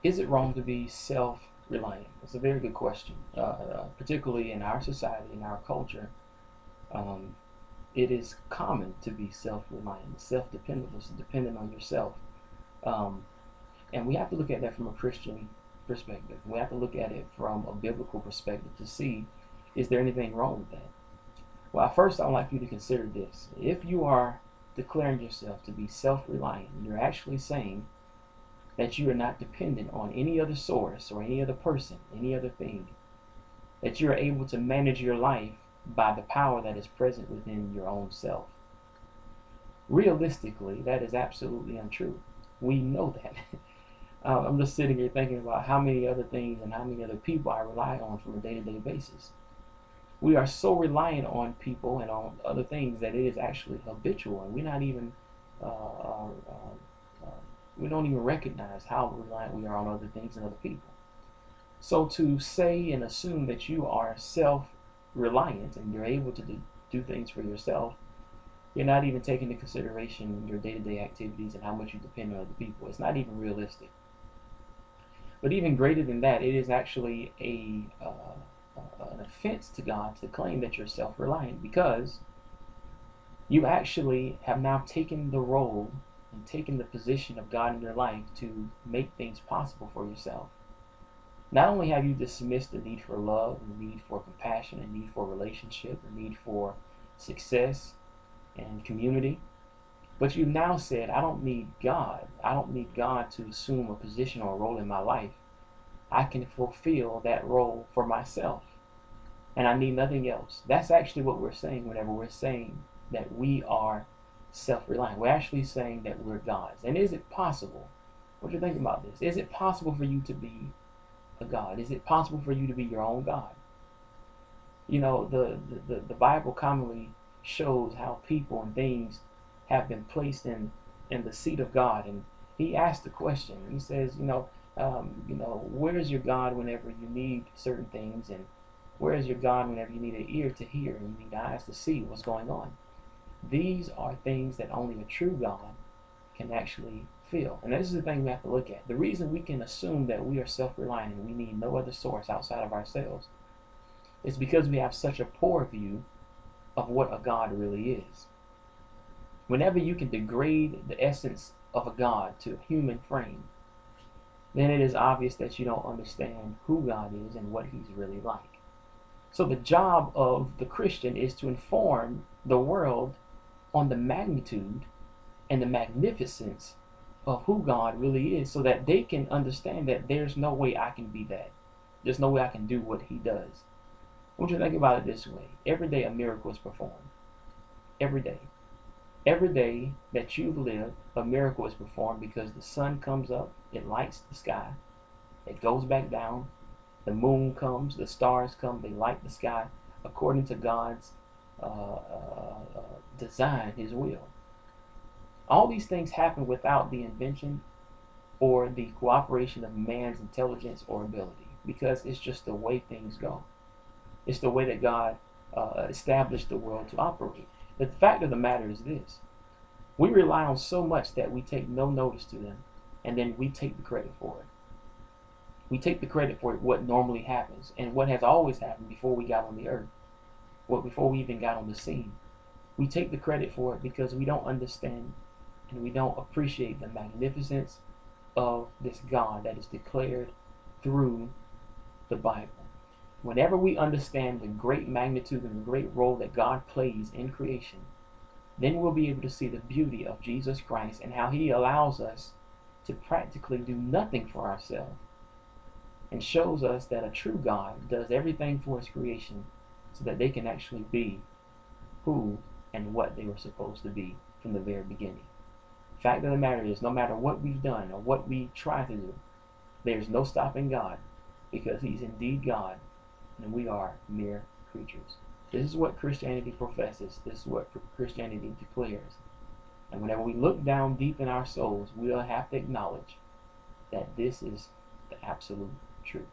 Is it wrong to be self-reliant? It's a very good question. Particularly in our society, in our culture, um, it is common to be self-reliant, self-dependent, dependent on yourself. Um, and we have to look at that from a Christian perspective. We have to look at it from a biblical perspective to see, is there anything wrong with that? Well, first, I'd like you to consider this. If you are declaring yourself to be self-reliant, you're actually saying that you are not dependent on any other source or any other person, any other thing, that you are able to manage your life by the power that is present within your own self. Realistically, that is absolutely untrue. We know that. I'm just sitting here thinking about how many other things and how many other people I rely on from a day-to-day basis. We are so reliant on people and on other things that it is actually habitual, and we're not even we don't even recognize how reliant we are on other things and other people. So to say and assume that you are self-reliant and you're able to do things for yourself, you're not even taking into consideration your day-to-day activities and how much you depend on other people. It's not even realistic. But even greater than that, it is actually an offense to God to claim that you're self-reliant, because you actually have now taken the role and taken the position of God in your life to make things possible for yourself. Not only have you dismissed the need for love, the need for compassion, the need for relationship, the need for success and community, but you've now said, I don't need God. I don't need God to assume a position or a role in my life. I can fulfill that role for myself, and I need nothing else. That's actually what we're saying whenever we're saying that we are self-reliant. We're actually saying that we're God's. And is it possible? What do you think about this? Is it possible for you to be a God? Is it possible for you to be your own God? You know, the Bible commonly shows how people and things have been placed in the seat of God. And he asked the question. He says, where is your God whenever you need certain things? And where is your God whenever you need an ear to hear and you need eyes to see what's going on? These are things that only a true God can actually feel. And this is the thing we have to look at. The reason we can assume that we are self-reliant and we need no other source outside of ourselves is because we have such a poor view of what a God really is. Whenever you can degrade the essence of a God to a human frame, then it is obvious that you don't understand who God is and what he's really like. So the job of the Christian is to inform the world on the magnitude and the magnificence of who God really is, so that they can understand that there's no way I can be that. There's no way I can do what he does. I want you to think about it this way. Every day a miracle is performed. Every day. Every day that you've lived, a miracle is performed, because the sun comes up, it lights the sky, it goes back down, the moon comes, the stars come, they light the sky according to God's design, his will. All these things happen without the invention or the cooperation of man's intelligence or ability, because it's just the way things go. It's the way that God established the world to operate. But the fact of the matter is this: we rely on so much that we take no notice to them, and then we take the credit for it. We take the credit for what normally happens and what has always happened before we got on the earth, before we even got on the scene. We take the credit for it because we don't understand and we don't appreciate the magnificence of this God that is declared through the Bible. Whenever we understand the great magnitude and the great role that God plays in creation, then we'll be able to see the beauty of Jesus Christ and how he allows us to practically do nothing for ourselves, and shows us that a true God does everything for his creation so that they can actually be who and what they were supposed to be from the very beginning. Fact of the matter is, no matter what we've done or what we try to do, there's no stopping God, because he's indeed God and we are mere creatures. This is what Christianity professes. This is what Christianity declares. And whenever we look down deep in our souls, we'll have to acknowledge that this is the absolute truth.